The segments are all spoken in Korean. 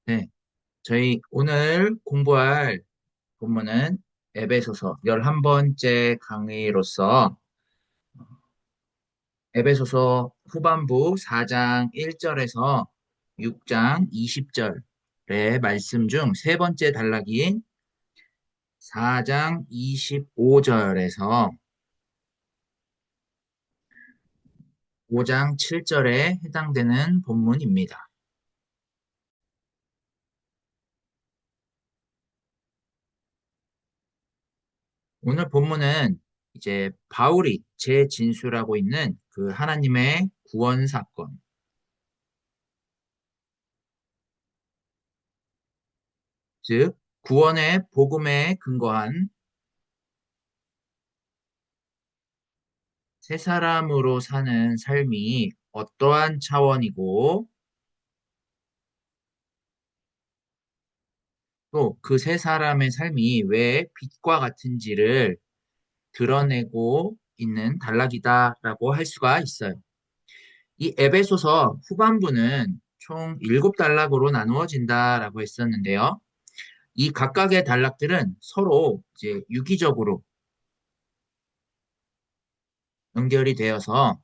네, 저희 오늘 공부할 본문은 에베소서 11번째 강의로서 에베소서 후반부 4장 1절에서 6장 20절의 말씀 중 세 번째 단락인 4장 25절에서 5장 7절에 해당되는 본문입니다. 오늘 본문은 이제 바울이 재진술하고 있는 그 하나님의 구원 사건, 즉 구원의 복음에 근거한 새 사람으로 사는 삶이 어떠한 차원이고 또 그 새 사람의 삶이 왜 빛과 같은지를 드러내고 있는 단락이다라고 할 수가 있어요. 이 에베소서 후반부는 총 7단락으로 나누어진다라고 했었는데요. 이 각각의 단락들은 서로 이제 유기적으로 연결이 되어서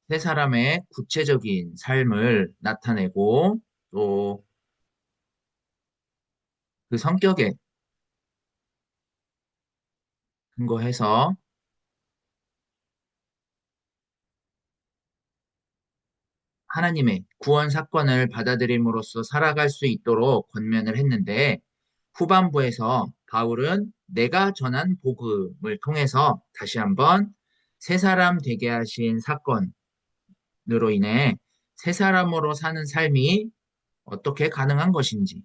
세 사람의 구체적인 삶을 나타내고 또 그 성격에 근거해서 하나님의 구원 사건을 받아들임으로써 살아갈 수 있도록 권면을 했는데 후반부에서 바울은 내가 전한 복음을 통해서 다시 한번 새 사람 되게 하신 사건으로 인해 새 사람으로 사는 삶이 어떻게 가능한 것인지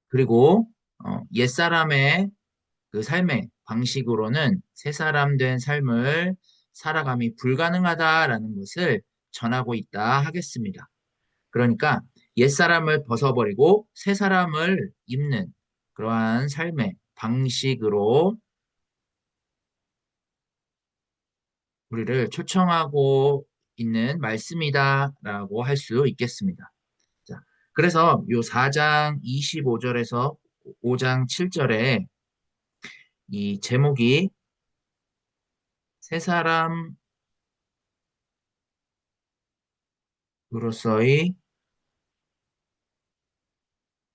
그리고 옛사람의 그 삶의 방식으로는 새 사람 된 삶을 살아감이 불가능하다라는 것을 전하고 있다 하겠습니다. 그러니까 옛사람을 벗어버리고 새 사람을 입는 그러한 삶의 방식으로 우리를 초청하고 있는 말씀이다라고 할 수 있겠습니다. 자, 그래서 요 4장 25절에서 5장 7절에 이 제목이 새 사람으로서의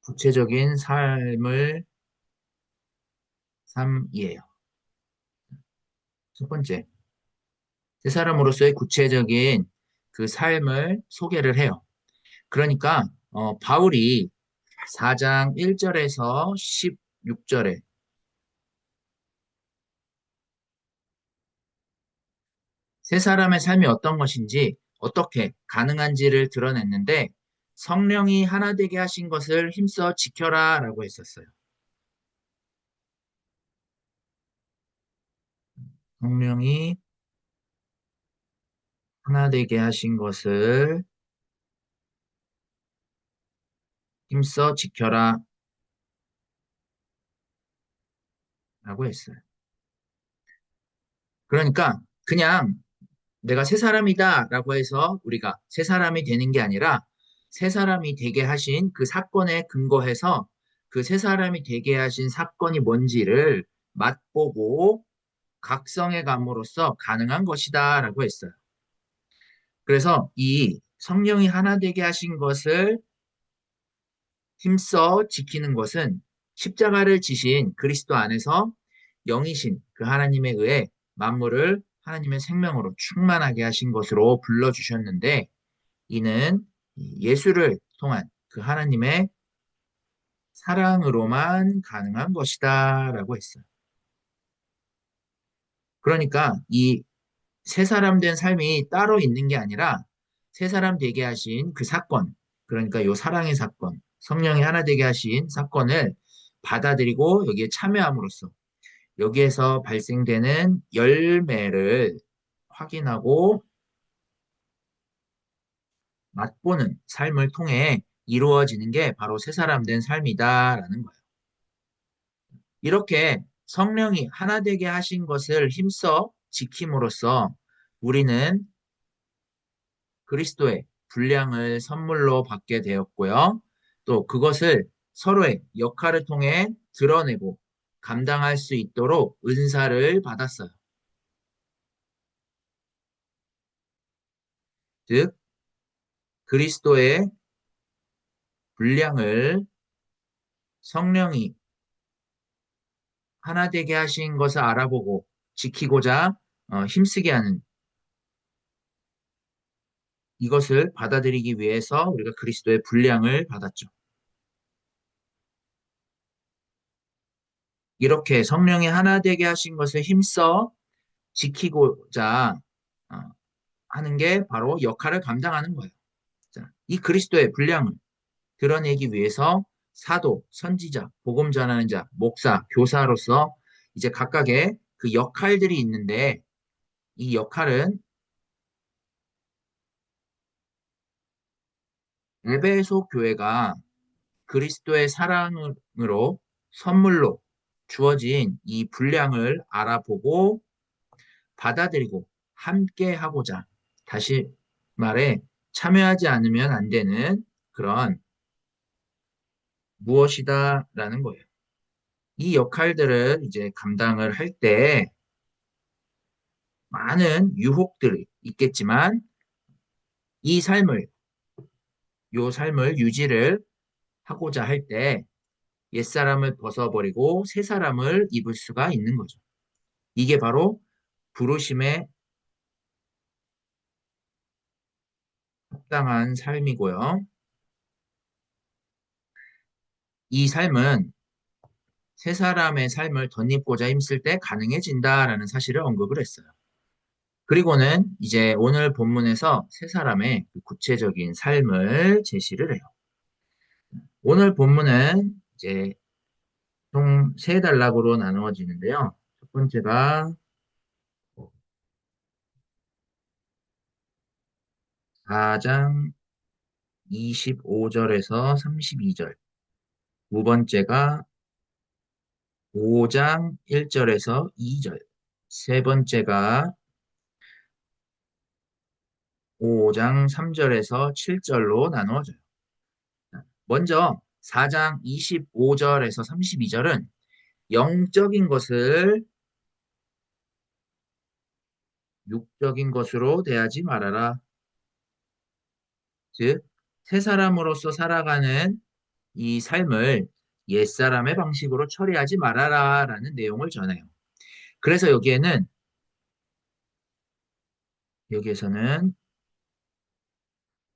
구체적인 삶을 삶이에요. 첫 번째, 새 사람으로서의 구체적인 그 삶을 소개를 해요. 그러니까 바울이 4장 1절에서 16절에 세 사람의 삶이 어떤 것인지 어떻게 가능한지를 드러냈는데 성령이 하나 되게 하신 것을 힘써 지켜라 라고 했었어요. 성령이 하나 되게 하신 것을 힘써 지켜라 라고 했어요. 그러니까 그냥 내가 새 사람이다 라고 해서 우리가 새 사람이 되는 게 아니라 새 사람이 되게 하신 그 사건에 근거해서 그 새 사람이 되게 하신 사건이 뭔지를 맛보고 각성해 감으로써 가능한 것이다 라고 했어요. 그래서 이 성령이 하나 되게 하신 것을 힘써 지키는 것은 십자가를 지신 그리스도 안에서 영이신 그 하나님에 의해 만물을 하나님의 생명으로 충만하게 하신 것으로 불러주셨는데 이는 예수를 통한 그 하나님의 사랑으로만 가능한 것이다 라고 했어요. 그러니까 이 새 사람 된 삶이 따로 있는 게 아니라 새 사람 되게 하신 그 사건, 그러니까 요 사랑의 사건, 성령이 하나 되게 하신 사건을 받아들이고 여기에 참여함으로써 여기에서 발생되는 열매를 확인하고 맛보는 삶을 통해 이루어지는 게 바로 새 사람 된 삶이다라는 거예요. 이렇게 성령이 하나 되게 하신 것을 힘써 지킴으로써 우리는 그리스도의 분량을 선물로 받게 되었고요. 또 그것을 서로의 역할을 통해 드러내고 감당할 수 있도록 은사를 받았어요. 즉, 그리스도의 분량을 성령이 하나 되게 하신 것을 알아보고 지키고자 힘쓰게 하는 이것을 받아들이기 위해서 우리가 그리스도의 분량을 받았죠. 이렇게 성령이 하나 되게 하신 것을 힘써 지키고자 어, 하는 게 바로 역할을 감당하는 거예요. 자, 이 그리스도의 분량을 드러내기 위해서 사도, 선지자, 복음 전하는 자, 목사, 교사로서 이제 각각의 그 역할들이 있는데 이 역할은 에베소 교회가 그리스도의 사랑으로 선물로 주어진 이 분량을 알아보고 받아들이고 함께 하고자 다시 말해 참여하지 않으면 안 되는 그런 무엇이다라는 거예요. 이 역할들을 이제 감당을 할 때 많은 유혹들이 있겠지만 이 삶을, 요 삶을 유지를 하고자 할 때 옛사람을 벗어버리고 새 사람을 입을 수가 있는 거죠. 이게 바로 부르심에 합당한 삶이고요. 이 삶은 새 사람의 삶을 덧입고자 힘쓸 때 가능해진다라는 사실을 언급을 했어요. 그리고는 이제 오늘 본문에서 새 사람의 그 구체적인 삶을 제시를 해요. 오늘 본문은 이제 총 세 단락으로 나누어지는데요. 첫 번째가 4장 25절에서 32절, 두 번째가 5장 1절에서 2절, 세 번째가 5장 3절에서 7절로 나누어져요. 먼저 4장 25절에서 32절은 영적인 것을 육적인 것으로 대하지 말아라. 즉, 새 사람으로서 살아가는 이 삶을 옛사람의 방식으로 처리하지 말아라 라는 내용을 전해요. 그래서 여기에서는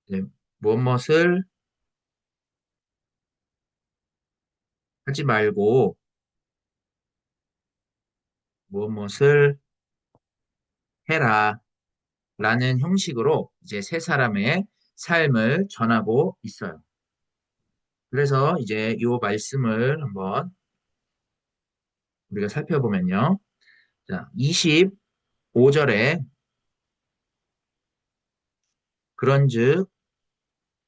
네, 무엇을 하지 말고 무엇을 해라 라는 형식으로 이제 새 사람의 삶을 전하고 있어요. 그래서 이제 이 말씀을 한번 우리가 살펴보면요. 자, 25절에 그런즉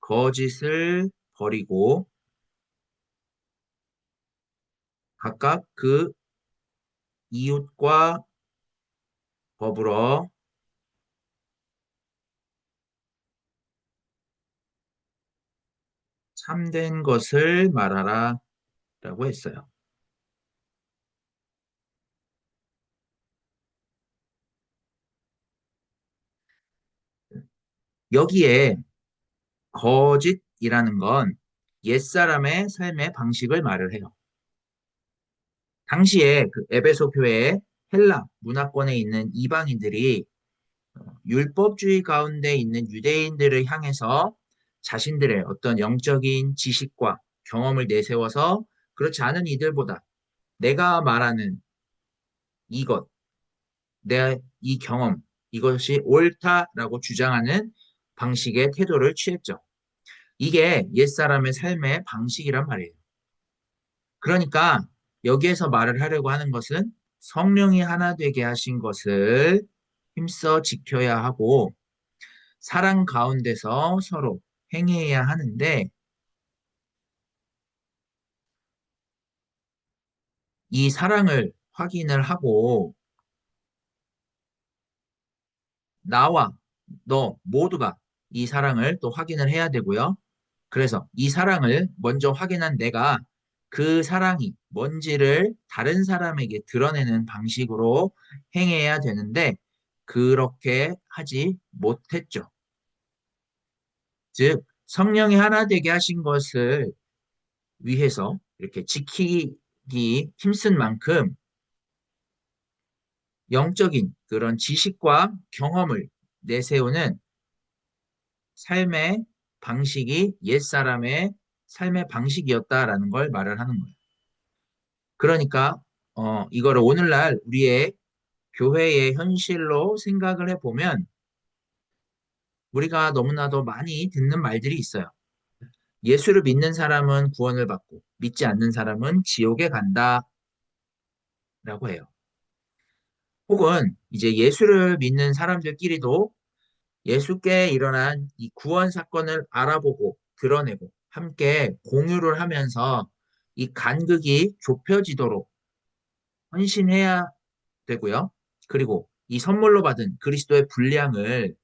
거짓을 버리고 각각 그 이웃과 더불어 참된 것을 말하라 라고 했어요. 여기에 거짓이라는 건 옛사람의 삶의 방식을 말을 해요. 당시에 그 에베소 교회의 헬라 문화권에 있는 이방인들이 율법주의 가운데 있는 유대인들을 향해서 자신들의 어떤 영적인 지식과 경험을 내세워서 그렇지 않은 이들보다 내가 말하는 이것, 내 이 경험, 이것이 옳다라고 주장하는 방식의 태도를 취했죠. 이게 옛사람의 삶의 방식이란 말이에요. 그러니까 여기에서 말을 하려고 하는 것은 성령이 하나 되게 하신 것을 힘써 지켜야 하고 사랑 가운데서 서로 행해야 하는데 이 사랑을 확인을 하고 나와 너 모두가 이 사랑을 또 확인을 해야 되고요. 그래서 이 사랑을 먼저 확인한 내가 그 사랑이 뭔지를 다른 사람에게 드러내는 방식으로 행해야 되는데 그렇게 하지 못했죠. 즉, 성령이 하나 되게 하신 것을 위해서 이렇게 지키기 힘쓴 만큼 영적인 그런 지식과 경험을 내세우는 삶의 방식이 옛사람의 삶의 방식이었다라는 걸 말을 하는 거예요. 그러니까 이거를 오늘날 우리의 교회의 현실로 생각을 해보면 우리가 너무나도 많이 듣는 말들이 있어요. 예수를 믿는 사람은 구원을 받고 믿지 않는 사람은 지옥에 간다라고 해요. 혹은 이제 예수를 믿는 사람들끼리도 예수께 일어난 이 구원 사건을 알아보고 드러내고 함께 공유를 하면서 이 간극이 좁혀지도록 헌신해야 되고요. 그리고 이 선물로 받은 그리스도의 분량을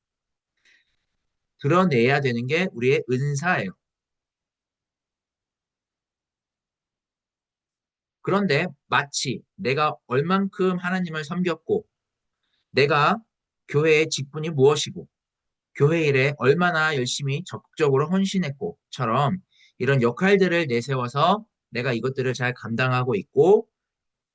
드러내야 되는 게 우리의 은사예요. 그런데 마치 내가 얼만큼 하나님을 섬겼고 내가 교회의 직분이 무엇이고 교회 일에 얼마나 열심히 적극적으로 헌신했고처럼 이런 역할들을 내세워서 내가 이것들을 잘 감당하고 있고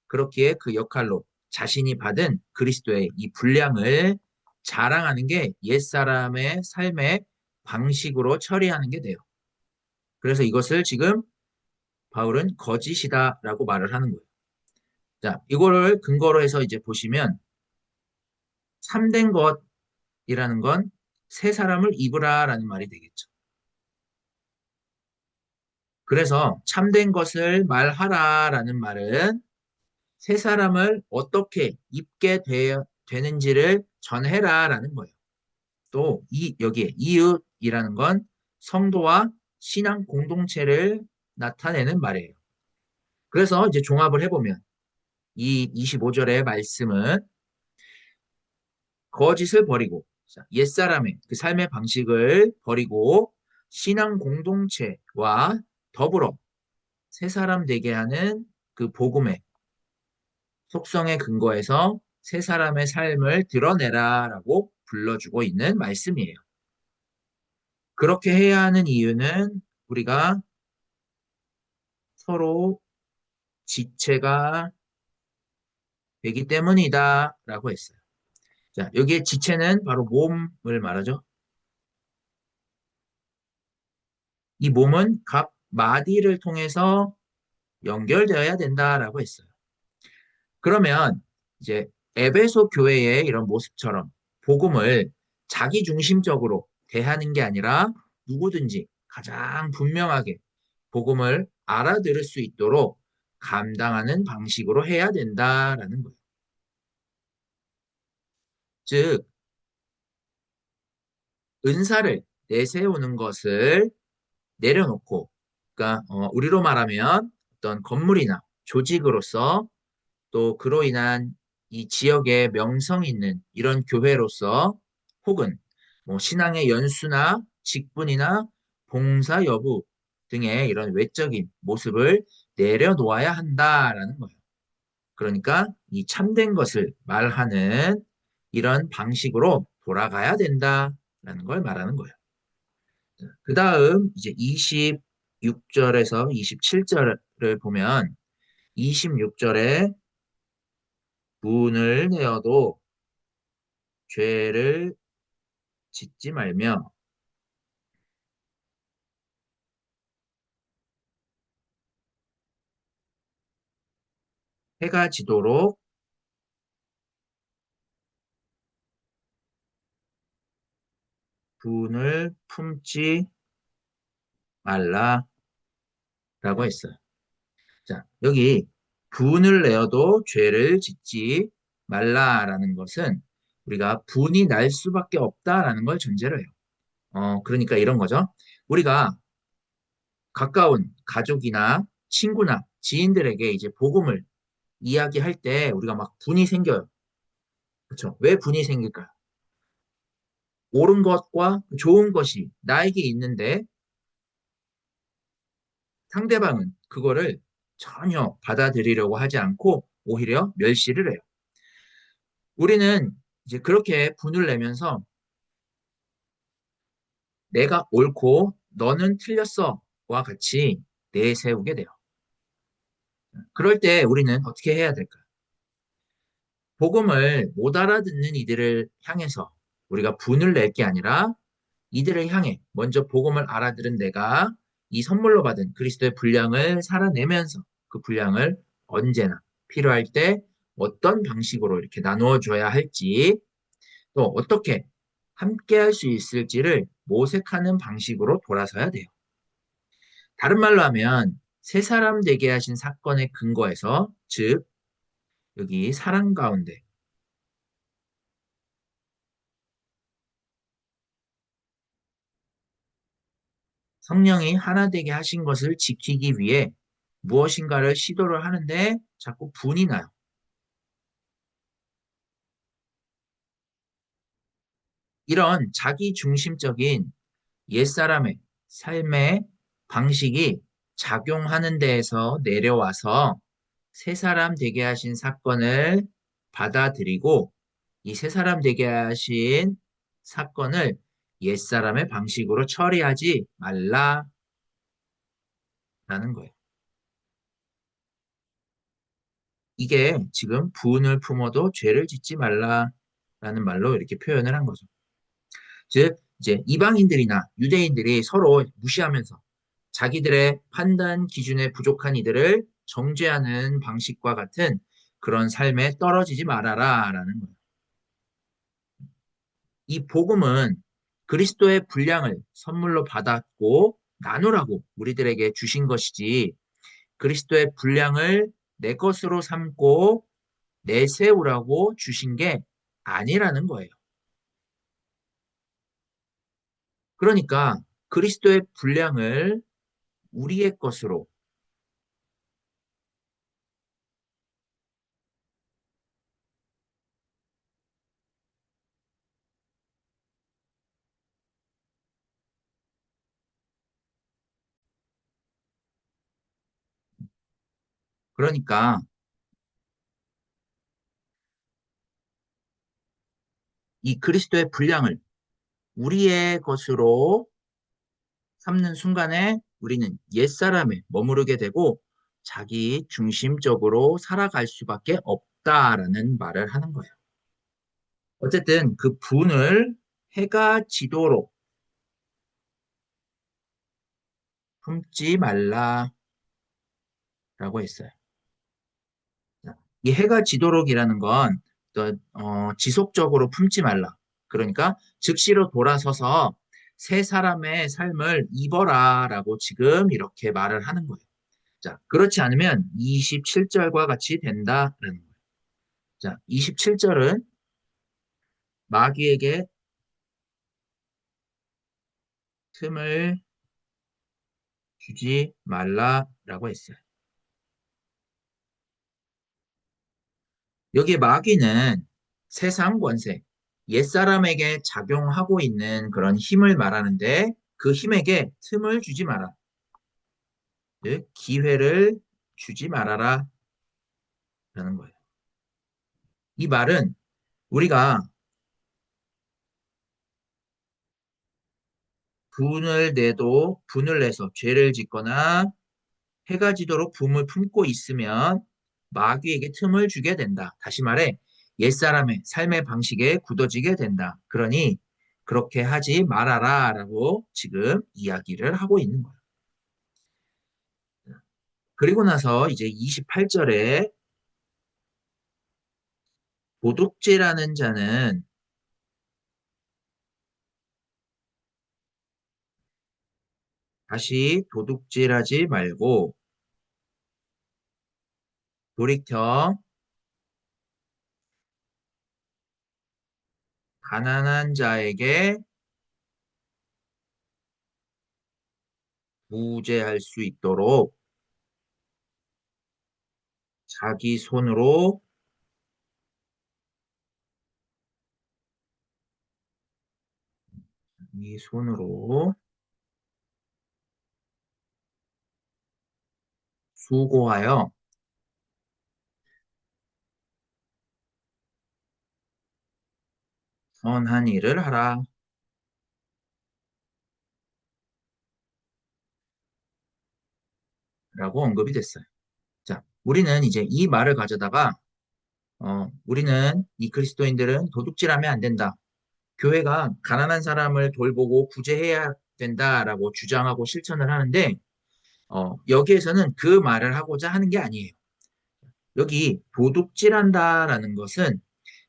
그렇기에 그 역할로 자신이 받은 그리스도의 이 분량을 자랑하는 게 옛사람의 삶의 방식으로 처리하는 게 돼요. 그래서 이것을 지금 바울은 거짓이다라고 말을 하는 거예요. 자, 이거를 근거로 해서 이제 보시면 참된 것이라는 건 새 사람을 입으라라는 말이 되겠죠. 그래서 참된 것을 말하라라는 말은 새 사람을 어떻게 되는지를 전해라라는 거예요. 또 여기에 이웃이라는 건 성도와 신앙 공동체를 나타내는 말이에요. 그래서 이제 종합을 해보면 이 25절의 말씀은 거짓을 버리고 옛사람의 그 삶의 방식을 버리고 신앙 공동체와 더불어 새 사람 되게 하는 그 복음의 속성에 근거해서 새 사람의 삶을 드러내라라고 불러주고 있는 말씀이에요. 그렇게 해야 하는 이유는 우리가 서로 지체가 되기 때문이다라고 했어요. 자, 여기에 지체는 바로 몸을 말하죠. 이 몸은 각 마디를 통해서 연결되어야 된다라고 했어요. 그러면 이제 에베소 교회의 이런 모습처럼 복음을 자기 중심적으로 대하는 게 아니라 누구든지 가장 분명하게 복음을 알아들을 수 있도록 감당하는 방식으로 해야 된다라는 거예요. 즉, 은사를 내세우는 것을 내려놓고, 그러니까 우리로 말하면 어떤 건물이나 조직으로서 또 그로 인한 이 지역에 명성 있는 이런 교회로서 혹은 뭐 신앙의 연수나 직분이나 봉사 여부 등의 이런 외적인 모습을 내려놓아야 한다라는 거예요. 그러니까 이 참된 것을 말하는 이런 방식으로 돌아가야 된다라는 걸 말하는 거예요. 그 다음 이제 26절에서 27절을 보면 26절에 분을 내어도 죄를 짓지 말며 해가 지도록 분을 품지 말라라고 했어요. 자, 여기 분을 내어도 죄를 짓지 말라라는 것은 우리가 분이 날 수밖에 없다라는 걸 전제로 해요. 그러니까 이런 거죠. 우리가 가까운 가족이나 친구나 지인들에게 이제 복음을 이야기할 때 우리가 막 분이 생겨요. 그렇죠? 왜 분이 생길까요? 옳은 것과 좋은 것이 나에게 있는데 상대방은 그거를 전혀 받아들이려고 하지 않고 오히려 멸시를 해요. 우리는 이제 그렇게 분을 내면서 내가 옳고 너는 틀렸어와 같이 내세우게 돼요. 그럴 때 우리는 어떻게 해야 될까요? 복음을 못 알아듣는 이들을 향해서 우리가 분을 낼 게 아니라 이들을 향해 먼저 복음을 알아들은 내가 이 선물로 받은 그리스도의 분량을 살아내면서 그 분량을 언제나 필요할 때 어떤 방식으로 이렇게 나누어 줘야 할지 또 어떻게 함께 할 수 있을지를 모색하는 방식으로 돌아서야 돼요. 다른 말로 하면 세 사람 되게 하신 사건의 근거에서 즉 여기 사랑 가운데 성령이 하나 되게 하신 것을 지키기 위해 무엇인가를 시도를 하는데 자꾸 분이 나요. 이런 자기 중심적인 옛사람의 삶의 방식이 작용하는 데에서 내려와서 새 사람 되게 하신 사건을 받아들이고 이 새 사람 되게 하신 사건을 옛사람의 방식으로 처리하지 말라라는 거예요. 이게 지금 부은을 품어도 죄를 짓지 말라라는 말로 이렇게 표현을 한 거죠. 즉, 이제 이방인들이나 유대인들이 서로 무시하면서 자기들의 판단 기준에 부족한 이들을 정죄하는 방식과 같은 그런 삶에 떨어지지 말아라라는 거예요. 이 복음은 그리스도의 분량을 선물로 받았고 나누라고 우리들에게 주신 것이지 그리스도의 분량을 내 것으로 삼고 내세우라고 주신 게 아니라는 거예요. 그러니까 그리스도의 분량을 우리의 것으로 그러니까 이 그리스도의 분량을 우리의 것으로 삼는 순간에 우리는 옛사람에 머무르게 되고 자기 중심적으로 살아갈 수밖에 없다라는 말을 하는 거예요. 어쨌든 그 분을 해가 지도록 품지 말라라고 했어요. 이 해가 지도록이라는 건 또, 지속적으로 품지 말라. 그러니까 즉시로 돌아서서 새 사람의 삶을 입어라라고 지금 이렇게 말을 하는 거예요. 자, 그렇지 않으면 27절과 같이 된다라는 거예요. 자, 27절은 마귀에게 틈을 주지 말라라고 했어요. 여기 마귀는 세상 권세, 옛사람에게 작용하고 있는 그런 힘을 말하는데 그 힘에게 틈을 주지 마라. 즉, 기회를 주지 말아라 라는 거예요. 이 말은 우리가 분을 내서 죄를 짓거나 해가 지도록 붐을 품고 있으면 마귀에게 틈을 주게 된다. 다시 말해, 옛사람의 삶의 방식에 굳어지게 된다. 그러니 그렇게 하지 말아라 라고 지금 이야기를 하고 있는 거예요. 그리고 나서 이제 28절에 도둑질하는 자는 다시 도둑질하지 말고 돌이켜 가난한 자에게 구제할 수 있도록 자기 손으로 이 손으로 수고하여 선한 일을 하라. 라고 언급이 됐어요. 자, 우리는 이제 이 말을 가져다가, 우리는 이 그리스도인들은 도둑질하면 안 된다. 교회가 가난한 사람을 돌보고 구제해야 된다라고 주장하고 실천을 하는데, 여기에서는 그 말을 하고자 하는 게 아니에요. 여기 도둑질한다라는 것은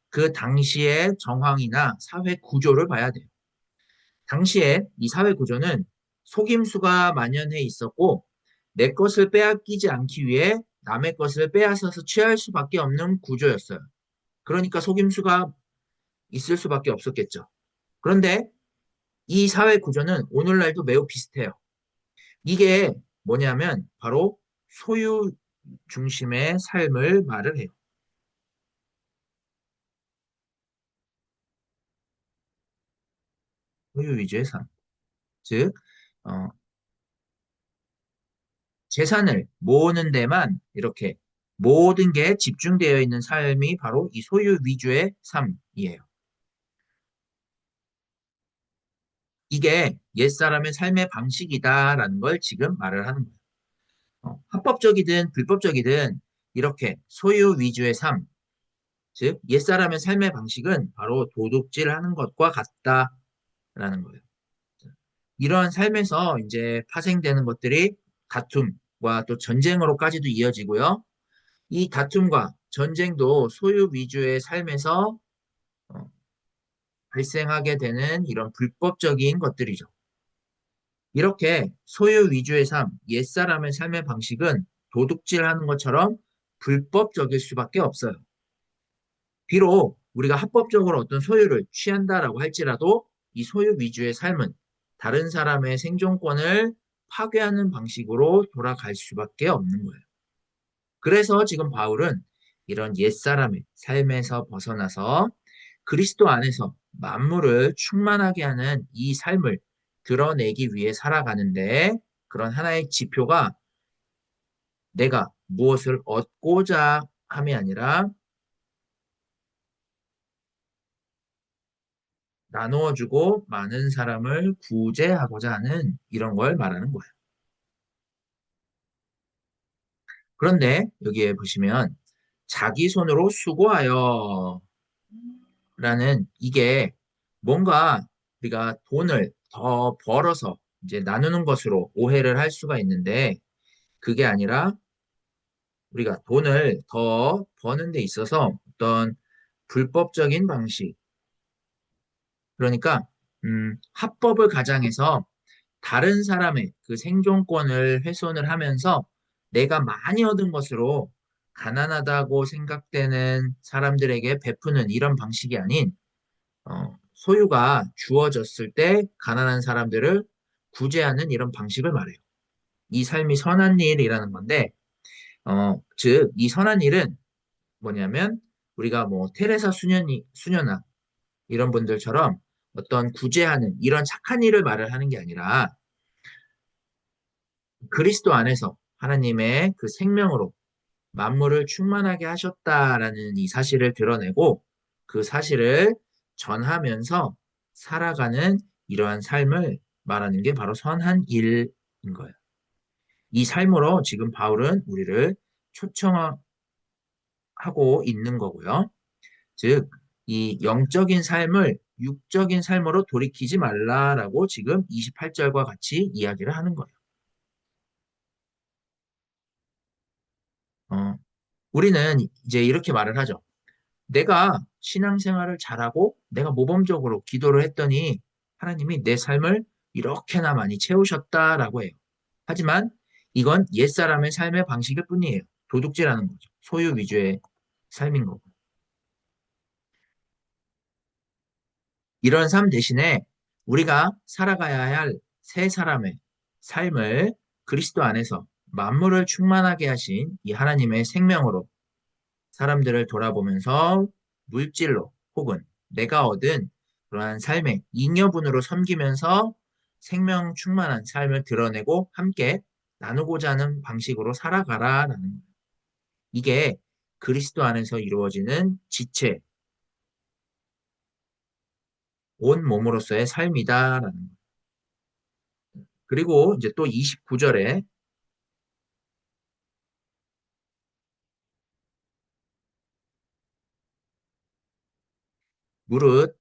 그 당시의 정황이나 사회 구조를 봐야 돼요. 당시에 이 사회 구조는 속임수가 만연해 있었고, 내 것을 빼앗기지 않기 위해 남의 것을 빼앗아서 취할 수밖에 없는 구조였어요. 그러니까 속임수가 있을 수밖에 없었겠죠. 그런데 이 사회 구조는 오늘날도 매우 비슷해요. 이게 뭐냐면 바로 소유 중심의 삶을 말을 해요. 소유 위주의 삶. 즉, 어, 재산을 모으는 데만 이렇게 모든 게 집중되어 있는 삶이 바로 이 소유 위주의 삶이에요. 이게 옛사람의 삶의 방식이다라는 걸 지금 말을 하는 거예요. 합법적이든 불법적이든 이렇게 소유 위주의 삶, 즉 옛사람의 삶의 방식은 바로 도둑질하는 것과 같다라는 거예요. 이러한 삶에서 이제 파생되는 것들이 다툼과 또 전쟁으로까지도 이어지고요. 이 다툼과 전쟁도 소유 위주의 삶에서 어, 발생하게 되는 이런 불법적인 것들이죠. 이렇게 소유 위주의 삶, 옛사람의 삶의 방식은 도둑질하는 것처럼 불법적일 수밖에 없어요. 비록 우리가 합법적으로 어떤 소유를 취한다라고 할지라도 이 소유 위주의 삶은 다른 사람의 생존권을 파괴하는 방식으로 돌아갈 수밖에 없는 거예요. 그래서 지금 바울은 이런 옛사람의 삶에서 벗어나서 그리스도 안에서 만물을 충만하게 하는 이 삶을 드러내기 위해 살아가는데 그런 하나의 지표가 내가 무엇을 얻고자 함이 아니라 나누어주고 많은 사람을 구제하고자 하는 이런 걸 말하는 거예요. 그런데 여기에 보시면 자기 손으로 수고하여 라는 이게 뭔가 우리가 돈을 더 벌어서 이제 나누는 것으로 오해를 할 수가 있는데 그게 아니라 우리가 돈을 더 버는 데 있어서 어떤 불법적인 방식, 그러니까 합법을 가장해서 다른 사람의 그 생존권을 훼손을 하면서 내가 많이 얻은 것으로 가난하다고 생각되는 사람들에게 베푸는 이런 방식이 아닌 소유가 주어졌을 때 가난한 사람들을 구제하는 이런 방식을 말해요. 이 삶이 선한 일이라는 건데, 즉, 이 선한 일은 뭐냐면, 우리가 뭐, 테레사 수녀나 이런 분들처럼 어떤 구제하는 이런 착한 일을 말을 하는 게 아니라, 그리스도 안에서 하나님의 그 생명으로 만물을 충만하게 하셨다라는 이 사실을 드러내고 그 사실을 전하면서 살아가는 이러한 삶을 말하는 게 바로 선한 일인 거예요. 이 삶으로 지금 바울은 우리를 초청하고 있는 거고요. 즉, 이 영적인 삶을 육적인 삶으로 돌이키지 말라라고 지금 28절과 같이 이야기를 하는 거예요. 어, 우리는 이제 이렇게 말을 하죠. 내가 신앙생활을 잘하고 내가 모범적으로 기도를 했더니 하나님이 내 삶을 이렇게나 많이 채우셨다라고 해요. 하지만 이건 옛사람의 삶의 방식일 뿐이에요. 도둑질하는 거죠. 소유 위주의 삶인 거고. 이런 삶 대신에 우리가 살아가야 할 새 사람의 삶을 그리스도 안에서 만물을 충만하게 하신 이 하나님의 생명으로 사람들을 돌아보면서 물질로 혹은 내가 얻은 그러한 삶의 잉여분으로 섬기면서 생명 충만한 삶을 드러내고 함께 나누고자 하는 방식으로 살아가라라는 거예요. 이게 그리스도 안에서 이루어지는 지체, 온 몸으로서의 삶이다라는 거예요. 그리고 이제 또 29절에 무릇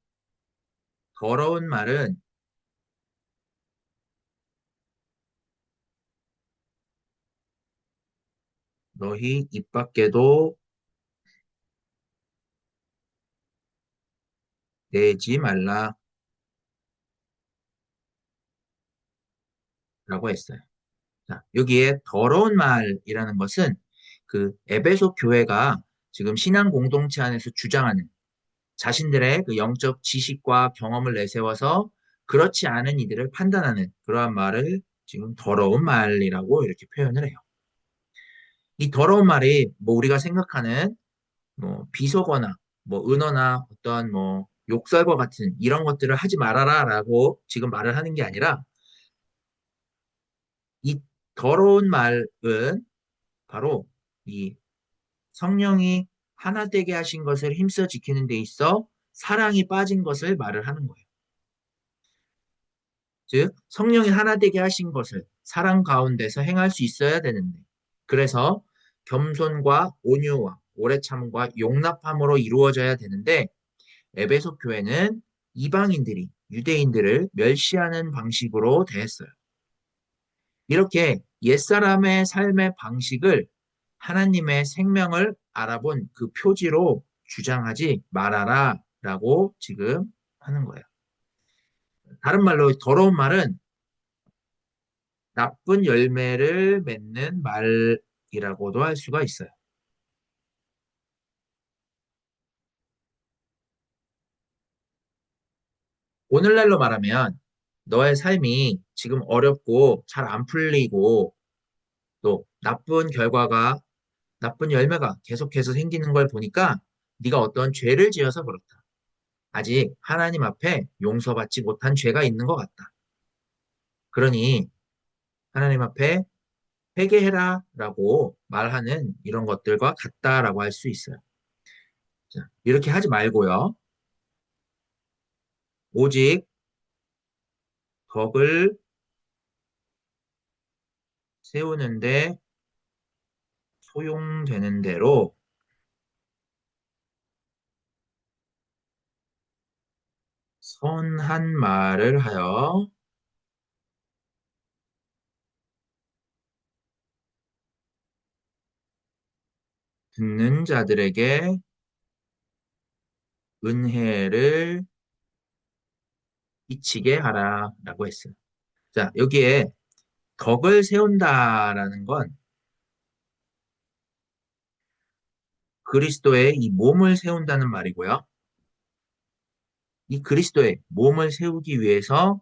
더러운 말은 너희 입 밖에도 내지 말라라고 했어요. 자, 여기에 더러운 말이라는 것은 그 에베소 교회가 지금 신앙 공동체 안에서 주장하는 자신들의 그 영적 지식과 경험을 내세워서 그렇지 않은 이들을 판단하는 그러한 말을 지금 더러운 말이라고 이렇게 표현을 해요. 이 더러운 말이 뭐 우리가 생각하는 뭐 비속어나 뭐 은어나 어떤 뭐 욕설과 같은 이런 것들을 하지 말아라라고 지금 말을 하는 게 아니라 이 더러운 말은 바로 이 성령이 하나 되게 하신 것을 힘써 지키는 데 있어 사랑이 빠진 것을 말을 하는 거예요. 즉, 성령이 하나 되게 하신 것을 사랑 가운데서 행할 수 있어야 되는데, 그래서 겸손과 온유와 오래 참과 용납함으로 이루어져야 되는데, 에베소 교회는 이방인들이 유대인들을 멸시하는 방식으로 대했어요. 이렇게 옛사람의 삶의 방식을 하나님의 생명을 알아본 그 표지로 주장하지 말아라 라고 지금 하는 거예요. 다른 말로 더러운 말은 나쁜 열매를 맺는 말이라고도 할 수가 있어요. 오늘날로 말하면 너의 삶이 지금 어렵고 잘 안 풀리고 또 나쁜 열매가 계속해서 생기는 걸 보니까 네가 어떤 죄를 지어서 그렇다. 아직 하나님 앞에 용서받지 못한 죄가 있는 것 같다. 그러니 하나님 앞에 회개해라 라고 말하는 이런 것들과 같다라고 할 수 있어요. 자, 이렇게 하지 말고요. 오직 덕을 세우는데 소용되는 대로 선한 말을 하여 듣는 자들에게 은혜를 끼치게 하라라고 했어요. 자, 여기에 덕을 세운다라는 건 그리스도의 이 몸을 세운다는 말이고요. 이 그리스도의 몸을 세우기 위해서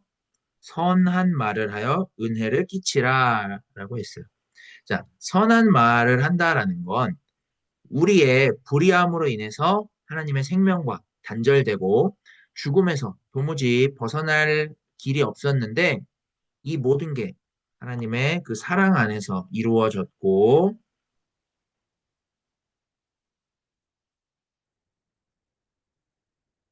선한 말을 하여 은혜를 끼치라라고 했어요. 자, 선한 말을 한다라는 건 우리의 불의함으로 인해서 하나님의 생명과 단절되고 죽음에서 도무지 벗어날 길이 없었는데 이 모든 게 하나님의 그 사랑 안에서 이루어졌고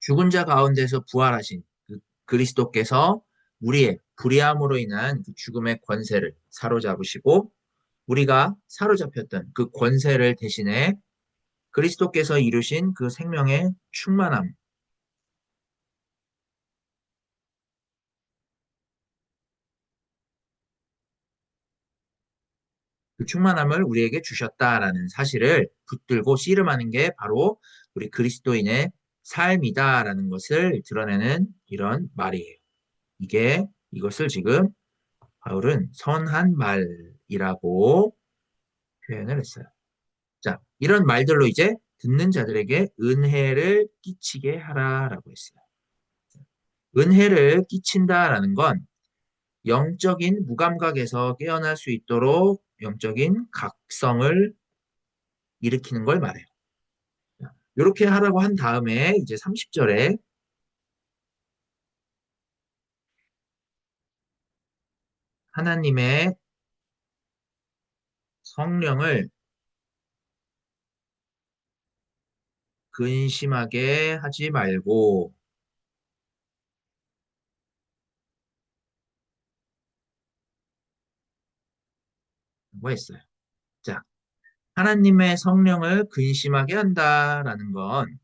죽은 자 가운데서 부활하신 그 그리스도께서 우리의 불의함으로 인한 그 죽음의 권세를 사로잡으시고 우리가 사로잡혔던 그 권세를 대신해 그리스도께서 이루신 그 생명의 충만함, 그 충만함을 우리에게 주셨다라는 사실을 붙들고 씨름하는 게 바로 우리 그리스도인의 삶이다라는 것을 드러내는 이런 말이에요. 이것을 지금 바울은 선한 말이라고 표현을 했어요. 자, 이런 말들로 이제 듣는 자들에게 은혜를 끼치게 하라라고 했어요. 은혜를 끼친다라는 건 영적인 무감각에서 깨어날 수 있도록 영적인 각성을 일으키는 걸 말해요. 이렇게 하라고 한 다음에 이제 30절에 하나님의 성령을 근심하게 하지 말고 뭐 했어요. 자, 하나님의 성령을 근심하게 한다라는 건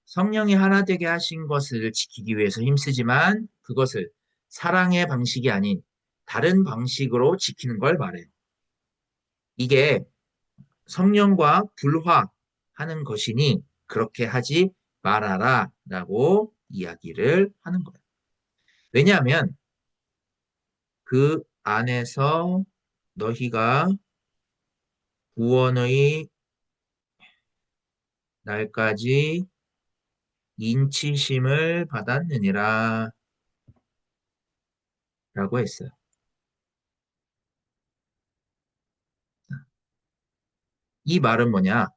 성령이 하나 되게 하신 것을 지키기 위해서 힘쓰지만 그것을 사랑의 방식이 아닌 다른 방식으로 지키는 걸 말해요. 이게 성령과 불화하는 것이니 그렇게 하지 말아라 라고 이야기를 하는 거예요. 왜냐하면 그 안에서 너희가 구원의 날까지 인치심을 받았느니라 라고 했어요. 이 말은 뭐냐?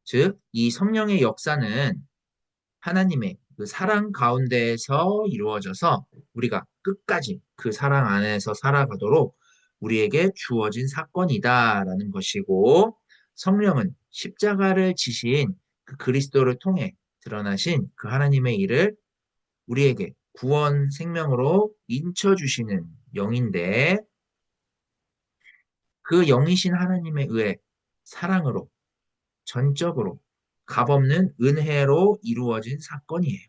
즉, 이 성령의 역사는 하나님의 그 사랑 가운데에서 이루어져서 우리가 끝까지 그 사랑 안에서 살아가도록 우리에게 주어진 사건이다라는 것이고 성령은 십자가를 지신 그 그리스도를 통해 드러나신 그 하나님의 일을 우리에게 구원 생명으로 인쳐주시는 영인데 그 영이신 하나님의 의해 사랑으로 전적으로 값없는 은혜로 이루어진 사건이에요.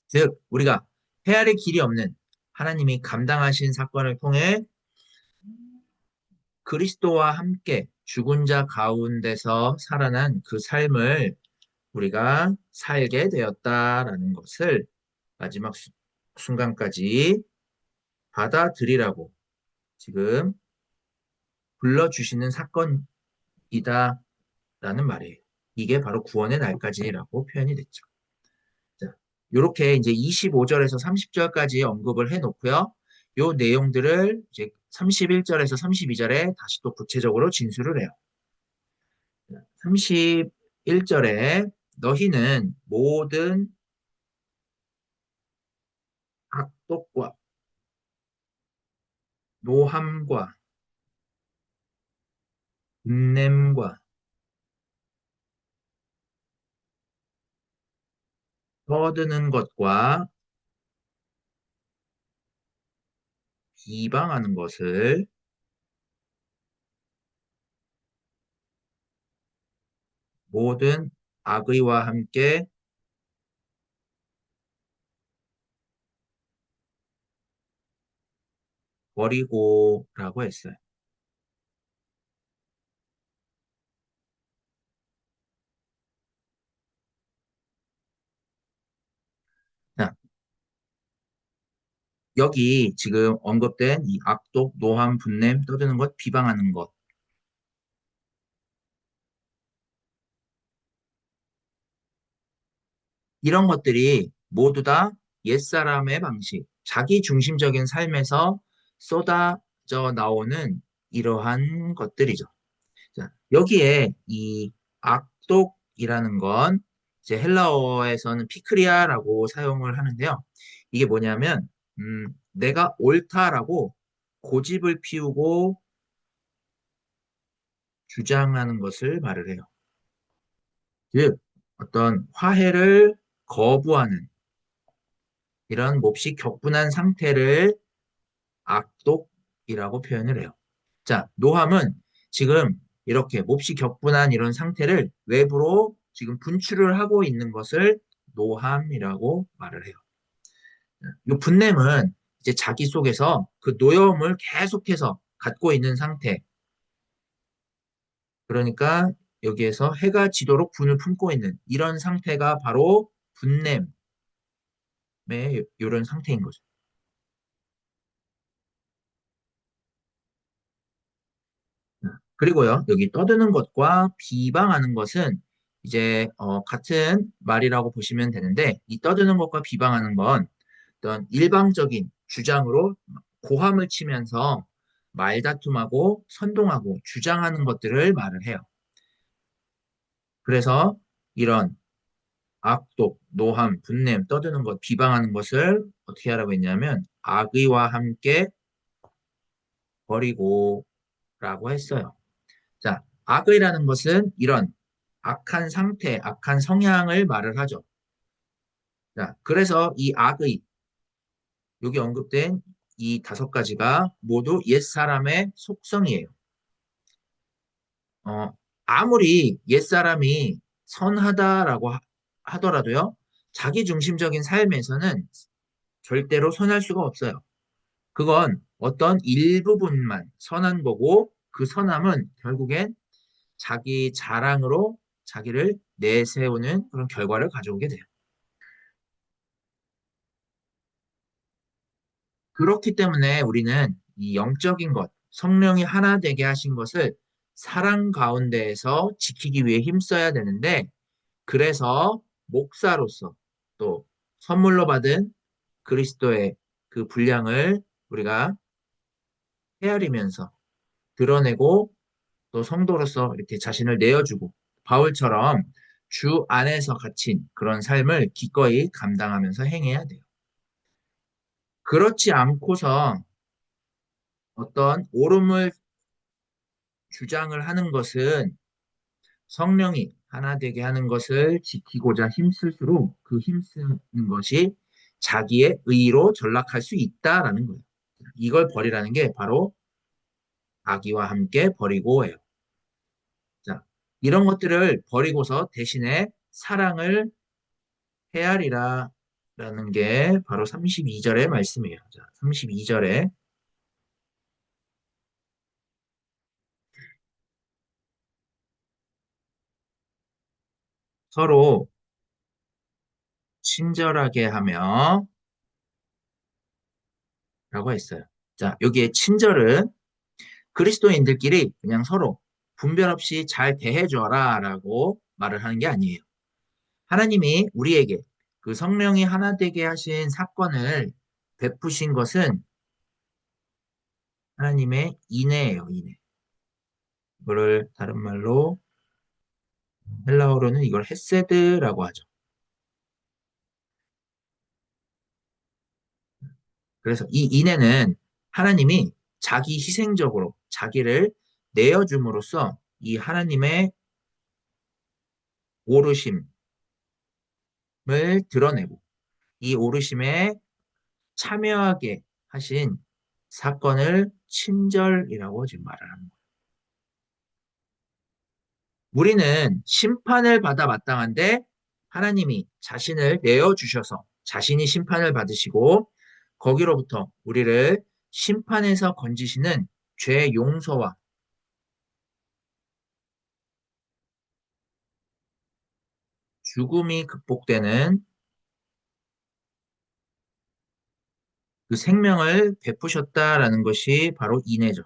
즉, 우리가 헤아릴 길이 없는 하나님이 감당하신 사건을 통해 그리스도와 함께 죽은 자 가운데서 살아난 그 삶을 우리가 살게 되었다라는 것을 마지막 순간까지 받아들이라고 지금 불러주시는 사건이다라는 말이에요. 이게 바로 구원의 날까지라고 표현이 됐죠. 자, 요렇게 이제 25절에서 30절까지 언급을 해 놓고요. 요 내용들을 이제 31절에서 32절에 다시 또 구체적으로 진술을 해요. 31절에 너희는 모든 악독과 노함과 분냄과 떠드는 것과 비방하는 것을 모든 악의와 함께 버리고라고 했어요. 자, 여기 지금 언급된 이 악독, 노함, 분냄, 떠드는 것, 비방하는 것 이런 것들이 모두 다 옛사람의 방식, 자기 중심적인 삶에서 쏟아져 나오는 이러한 것들이죠. 자, 여기에 이 악독이라는 건 이제 헬라어에서는 피크리아라고 사용을 하는데요. 이게 뭐냐면, 내가 옳다라고 고집을 피우고 주장하는 것을 말을 해요. 즉, 어떤 화해를 거부하는 이런 몹시 격분한 상태를 악독이라고 표현을 해요. 자, 노함은 지금 이렇게 몹시 격분한 이런 상태를 외부로 지금 분출을 하고 있는 것을 노함이라고 말을 해요. 이 분냄은 이제 자기 속에서 그 노여움을 계속해서 갖고 있는 상태. 그러니까 여기에서 해가 지도록 분을 품고 있는 이런 상태가 바로 분냄의 이런 상태인 거죠. 그리고요, 여기 떠드는 것과 비방하는 것은 이제 같은 말이라고 보시면 되는데, 이 떠드는 것과 비방하는 건 어떤 일방적인 주장으로 고함을 치면서 말다툼하고 선동하고 주장하는 것들을 말을 해요. 그래서 이런 악독, 노함, 분냄, 떠드는 것, 비방하는 것을 어떻게 하라고 했냐면 악의와 함께 버리고 라고 했어요. 자, 악의라는 것은 이런 악한 상태, 악한 성향을 말을 하죠. 자, 그래서 이 악의, 여기 언급된 이 다섯 가지가 모두 옛사람의 속성이에요. 어, 아무리 옛사람이 선하다라고 하더라도요, 자기 중심적인 삶에서는 절대로 선할 수가 없어요. 그건 어떤 일부분만 선한 거고, 그 선함은 결국엔 자기 자랑으로 자기를 내세우는 그런 결과를 가져오게 돼요. 그렇기 때문에 우리는 이 영적인 것, 성령이 하나 되게 하신 것을 사랑 가운데에서 지키기 위해 힘써야 되는데, 그래서 목사로서 또 선물로 받은 그리스도의 그 분량을 우리가 헤아리면서 드러내고 또 성도로서 이렇게 자신을 내어주고 바울처럼 주 안에서 갇힌 그런 삶을 기꺼이 감당하면서 행해야 돼요. 그렇지 않고서 어떤 옳음을 주장을 하는 것은 성령이 하나 되게 하는 것을 지키고자 힘쓸수록 그 힘쓰는 것이 자기의 의로 전락할 수 있다라는 거예요. 이걸 버리라는 게 바로 악의와 함께 버리고예요. 자, 이런 것들을 버리고서 대신에 사랑을 헤아리라 라는 게 바로 32절의 말씀이에요. 자, 32절에 서로 친절하게 하며 라고 했어요. 자, 여기에 친절은 그리스도인들끼리 그냥 서로 분별 없이 잘 대해줘라 라고 말을 하는 게 아니에요. 하나님이 우리에게 그 성령이 하나 되게 하신 사건을 베푸신 것은 하나님의 인애예요, 인애. 이거를 다른 말로 헬라어로는 이걸 헤세드라고 하죠. 그래서 이 인애는 하나님이 자기 희생적으로 자기를 내어줌으로써 이 하나님의 오르심을 드러내고 이 오르심에 참여하게 하신 사건을 친절이라고 지금 말을 합니다. 우리는 심판을 받아 마땅한데 하나님이 자신을 내어주셔서 자신이 심판을 받으시고 거기로부터 우리를 심판에서 건지시는 죄 용서와 죽음이 극복되는 그 생명을 베푸셨다라는 것이 바로 인애죠.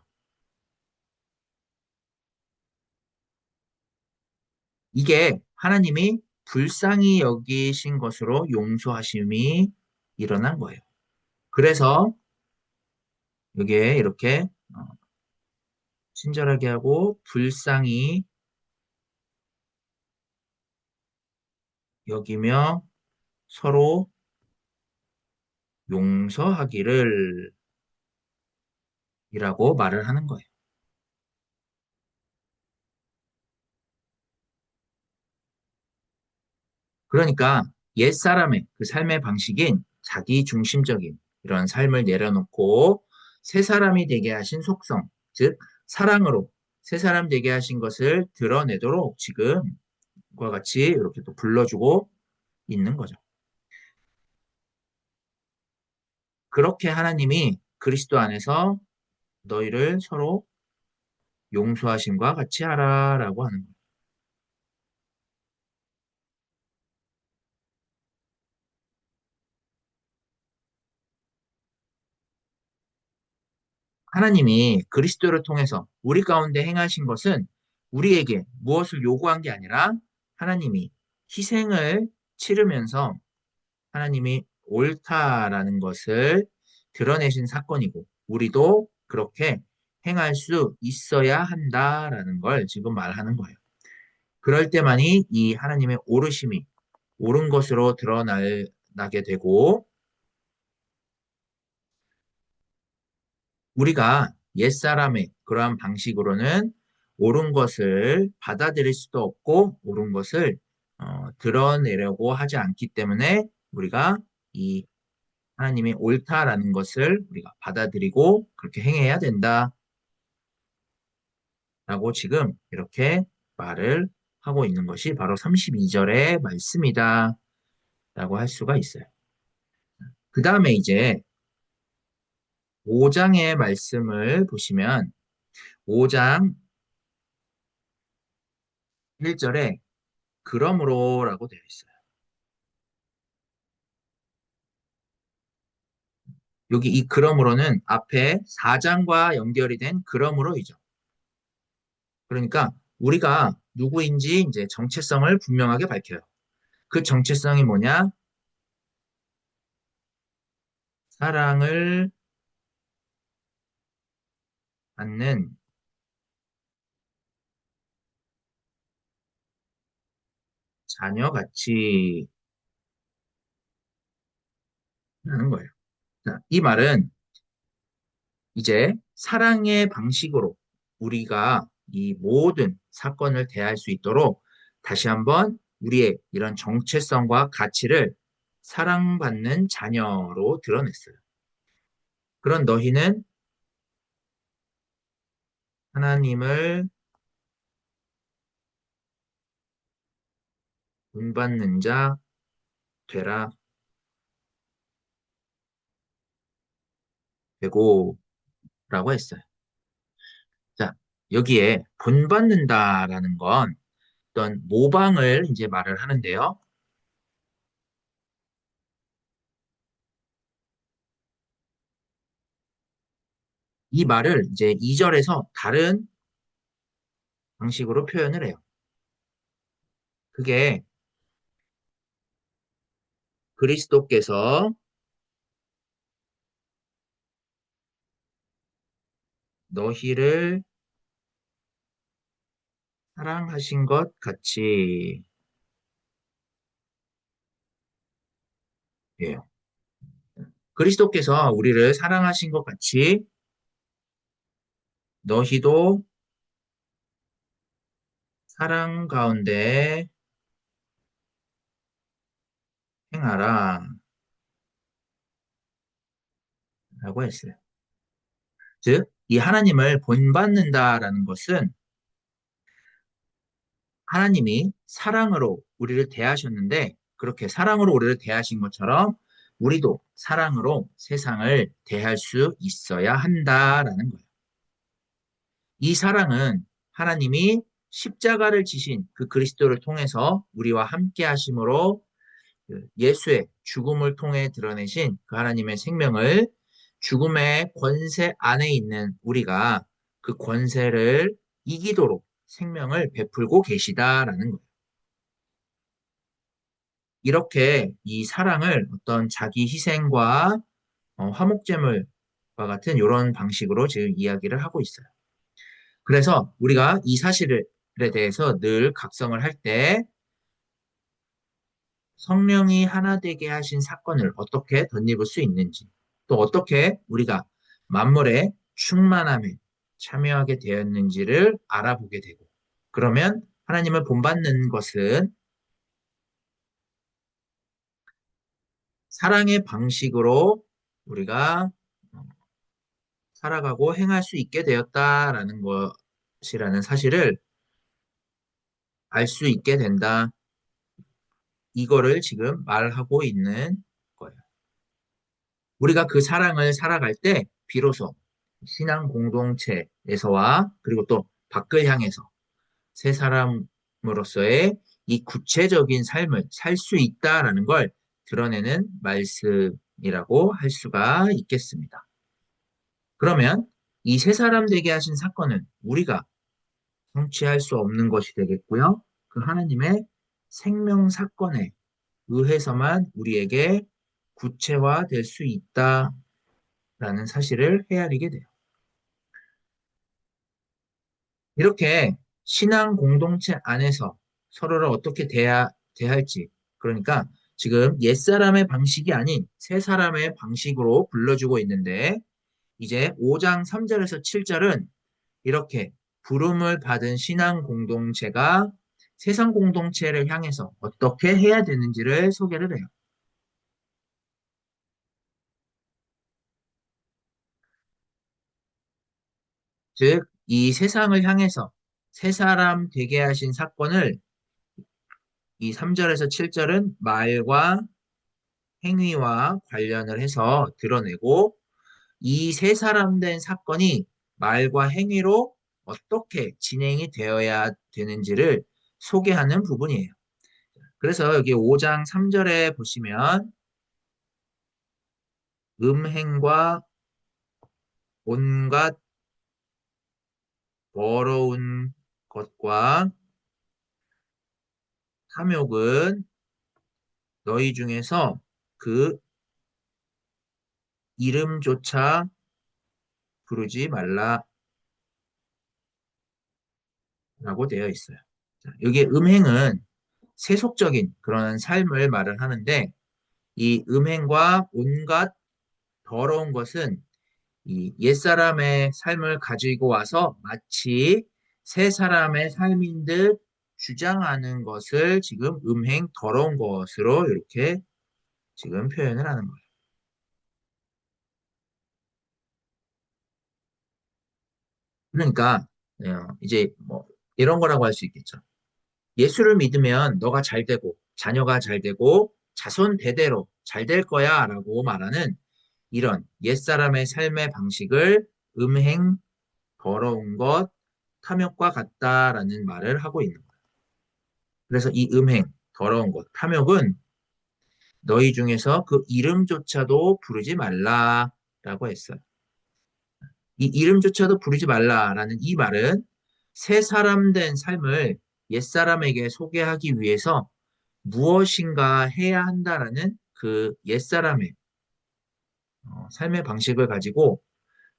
이게 하나님이 불쌍히 여기신 것으로 용서하심이 일어난 거예요. 그래서 여기에 이렇게 친절하게 하고 불쌍히 여기며 서로 용서하기를 이라고 말을 하는 거예요. 그러니까 옛사람의 그 삶의 방식인 자기 중심적인 이런 삶을 내려놓고 새 사람이 되게 하신 속성, 즉 사랑으로 새 사람 되게 하신 것을 드러내도록 지금과 같이 이렇게 또 불러주고 있는 거죠. 그렇게 하나님이 그리스도 안에서 너희를 서로 용서하심과 같이 하라라고 하는 거예요. 하나님이 그리스도를 통해서 우리 가운데 행하신 것은 우리에게 무엇을 요구한 게 아니라 하나님이 희생을 치르면서 하나님이 옳다라는 것을 드러내신 사건이고 우리도 그렇게 행할 수 있어야 한다라는 걸 지금 말하는 거예요. 그럴 때만이 이 하나님의 오르심이 옳은 것으로 드러나게 되고 우리가 옛사람의 그러한 방식으로는 옳은 것을 받아들일 수도 없고 옳은 것을 드러내려고 하지 않기 때문에 우리가 이 하나님이 옳다라는 것을 우리가 받아들이고 그렇게 행해야 된다라고 지금 이렇게 말을 하고 있는 것이 바로 32절의 말씀이다 라고 할 수가 있어요. 그 다음에 이제 5장의 말씀을 보시면 5장 1절에 그러므로라고 되어 있어요. 여기 이 그러므로는 앞에 4장과 연결이 된 그러므로이죠. 그러니까 우리가 누구인지 이제 정체성을 분명하게 밝혀요. 그 정체성이 뭐냐? 사랑을 받는 자녀같이 하는 거예요. 자, 이 말은 이제 사랑의 방식으로 우리가 이 모든 사건을 대할 수 있도록 다시 한번 우리의 이런 정체성과 가치를 사랑받는 자녀로 드러냈어요. 그런 너희는 하나님을 본받는 자 되라 되고 라고 했어요. 자, 여기에 본받는다라는 건 어떤 모방을 이제 말을 하는데요. 이 말을 이제 2절에서 다른 방식으로 표현을 해요. 그게 그리스도께서 너희를 사랑하신 것 같이 예요. 그리스도께서 우리를 사랑하신 것 같이 너희도 사랑 가운데 행하라 라고 했어요. 즉, 이 하나님을 본받는다라는 것은 하나님이 사랑으로 우리를 대하셨는데 그렇게 사랑으로 우리를 대하신 것처럼 우리도 사랑으로 세상을 대할 수 있어야 한다라는 거예요. 이 사랑은 하나님이 십자가를 지신 그 그리스도를 통해서 우리와 함께 하심으로 그 예수의 죽음을 통해 드러내신 그 하나님의 생명을 죽음의 권세 안에 있는 우리가 그 권세를 이기도록 생명을 베풀고 계시다라는 거예요. 이렇게 이 사랑을 어떤 자기 희생과 화목제물과 같은 이런 방식으로 지금 이야기를 하고 있어요. 그래서 우리가 이 사실에 대해서 늘 각성을 할 때 성령이 하나 되게 하신 사건을 어떻게 덧입을 수 있는지, 또 어떻게 우리가 만물의 충만함에 참여하게 되었는지를 알아보게 되고, 그러면 하나님을 본받는 것은 사랑의 방식으로 우리가 살아가고 행할 수 있게 되었다라는 것이라는 사실을 알 수 있게 된다. 이거를 지금 말하고 있는 거예요. 우리가 그 사랑을 살아갈 때 비로소 신앙 공동체에서와 그리고 또 밖을 향해서 새 사람으로서의 이 구체적인 삶을 살 수 있다라는 걸 드러내는 말씀이라고 할 수가 있겠습니다. 그러면 이 새 사람 되게 하신 사건은 우리가 성취할 수 없는 것이 되겠고요. 그 하나님의 생명 사건에 의해서만 우리에게 구체화될 수 있다라는 사실을 헤아리게 돼요. 이렇게 신앙 공동체 안에서 서로를 어떻게 대할지 그러니까 지금 옛사람의 방식이 아닌 새 사람의 방식으로 불러주고 있는데 이제 5장 3절에서 7절은 이렇게 부름을 받은 신앙 공동체가 세상 공동체를 향해서 어떻게 해야 되는지를 소개를 해요. 즉, 이 세상을 향해서 새 사람 되게 하신 사건을 이 3절에서 7절은 말과 행위와 관련을 해서 드러내고 이 세 사람 된 사건이 말과 행위로 어떻게 진행이 되어야 되는지를 소개하는 부분이에요. 그래서 여기 5장 3절에 보시면 음행과 온갖 더러운 것과 탐욕은 너희 중에서 그 이름조차 부르지 말라라고 되어 있어요. 자, 여기 음행은 세속적인 그런 삶을 말을 하는데 이 음행과 온갖 더러운 것은 이 옛사람의 삶을 가지고 와서 마치 새 사람의 삶인 듯 주장하는 것을 지금 음행 더러운 것으로 이렇게 지금 표현을 하는 거예요. 그러니까 이제 뭐 이런 거라고 할 수 있겠죠. 예수를 믿으면 너가 잘 되고 자녀가 잘 되고 자손 대대로 잘 될 거야라고 말하는 이런 옛사람의 삶의 방식을 음행, 더러운 것, 탐욕과 같다라는 말을 하고 있는 거예요. 그래서 이 음행, 더러운 것, 탐욕은 너희 중에서 그 이름조차도 부르지 말라라고 했어요. 이 이름조차도 부르지 말라라는 이 말은 새 사람 된 삶을 옛사람에게 소개하기 위해서 무엇인가 해야 한다라는 그 옛사람의 삶의 방식을 가지고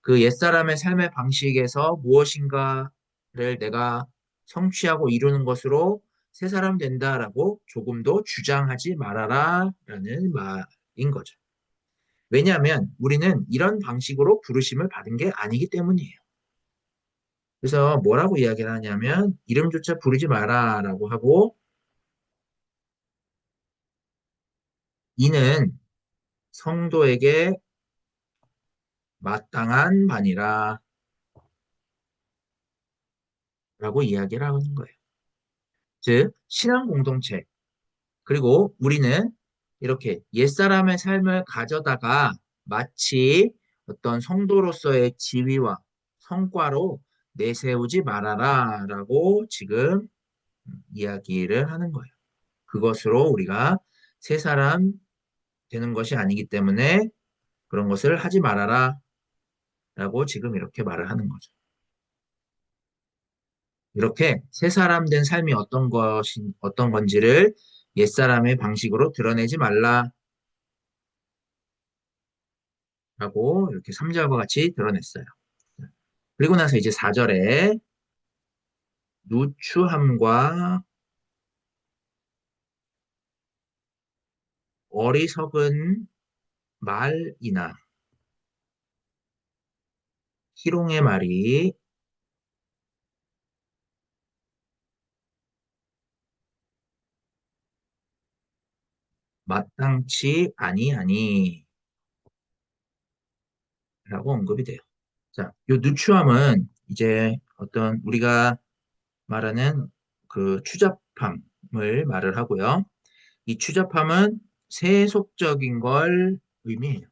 그 옛사람의 삶의 방식에서 무엇인가를 내가 성취하고 이루는 것으로 새 사람 된다라고 조금도 주장하지 말아라라는 말인 거죠. 왜냐하면 우리는 이런 방식으로 부르심을 받은 게 아니기 때문이에요. 그래서 뭐라고 이야기를 하냐면 이름조차 부르지 마라라고 하고 이는 성도에게 마땅한 반이라 라고 이야기를 하는 거예요. 즉, 신앙 공동체, 그리고 우리는 이렇게 옛사람의 삶을 가져다가 마치 어떤 성도로서의 지위와 성과로 내세우지 말아라 라고 지금 이야기를 하는 거예요. 그것으로 우리가 새 사람 되는 것이 아니기 때문에 그런 것을 하지 말아라 라고 지금 이렇게 말을 하는 거죠. 이렇게 새 사람 된 삶이 어떤 건지를 옛사람의 방식으로 드러내지 말라라고 이렇게 3절과 같이 드러냈어요. 그리고 나서 이제 4절에 누추함과 어리석은 말이나 희롱의 말이 마땅치 아니하니 라고 언급이 돼요. 자, 요 누추함은 이제 어떤 우리가 말하는 그 추잡함을 말을 하고요. 이 추잡함은 세속적인 걸 의미해요.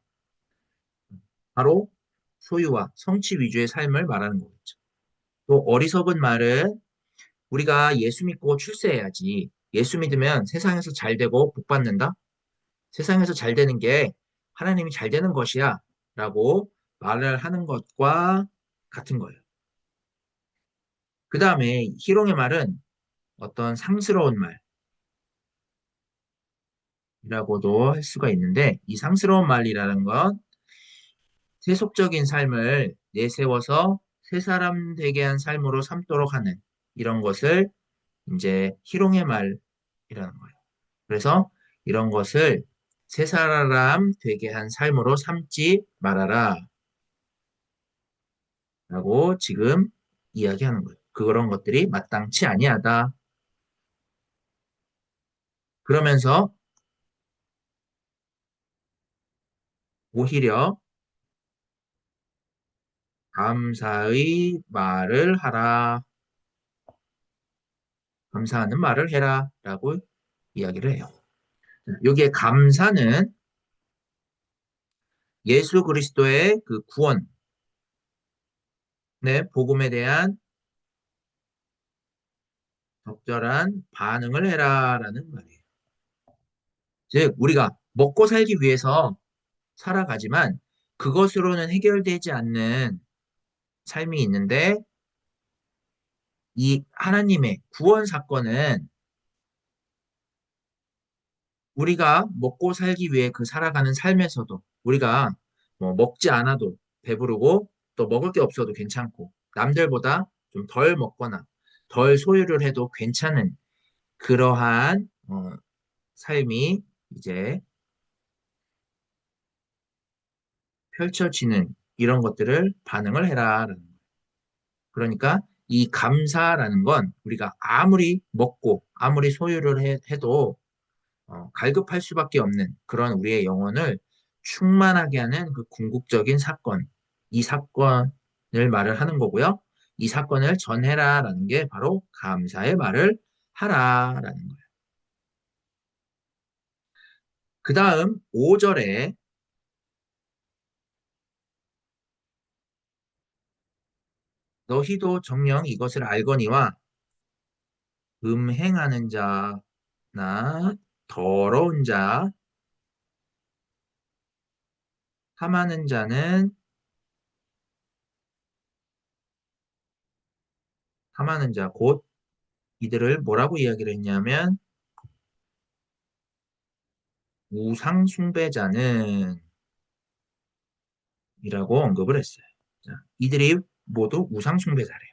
바로 소유와 성취 위주의 삶을 말하는 거겠죠. 또 어리석은 말은 우리가 예수 믿고 출세해야지. 예수 믿으면 세상에서 잘 되고 복 받는다. 세상에서 잘 되는 게 하나님이 잘 되는 것이야. 라고 말을 하는 것과 같은 거예요. 그 다음에 희롱의 말은 어떤 상스러운 말이라고도 할 수가 있는데 이 상스러운 말이라는 건 세속적인 삶을 내세워서 새 사람 되게 한 삶으로 삼도록 하는 이런 것을 이제 희롱의 말이라는 거예요. 그래서 이런 것을 새 사람 되게 한 삶으로 삼지 말아라. 라고 지금 이야기하는 거예요. 그런 것들이 마땅치 아니하다. 그러면서 오히려 감사의 말을 하라. 감사하는 말을 해라. 라고 이야기를 해요. 여기에 감사는 예수 그리스도의 그 구원의 복음에 대한 적절한 반응을 해라라는 말이에요. 즉, 우리가 먹고 살기 위해서 살아가지만 그것으로는 해결되지 않는 삶이 있는데 이 하나님의 구원 사건은 우리가 먹고 살기 위해 그 살아가는 삶에서도 우리가 뭐 먹지 않아도 배부르고 또 먹을 게 없어도 괜찮고 남들보다 좀 덜 먹거나 덜 소유를 해도 괜찮은 그러한 삶이 이제 펼쳐지는 이런 것들을 반응을 해라. 그러니까 이 감사라는 건 우리가 아무리 먹고 아무리 소유를 해도 갈급할 수밖에 없는 그런 우리의 영혼을 충만하게 하는 그 궁극적인 사건, 이 사건을 말을 하는 거고요. 이 사건을 전해라라는 게 바로 감사의 말을 하라라는 거예요. 그 다음 5절에 너희도 정녕 이것을 알거니와 음행하는 자나 더러운 자, 탐하는 자는 탐하는 자, 곧 이들을 뭐라고 이야기를 했냐면 우상 숭배자는 이라고 언급을 했어요. 자, 이들이 모두 우상 숭배자래요.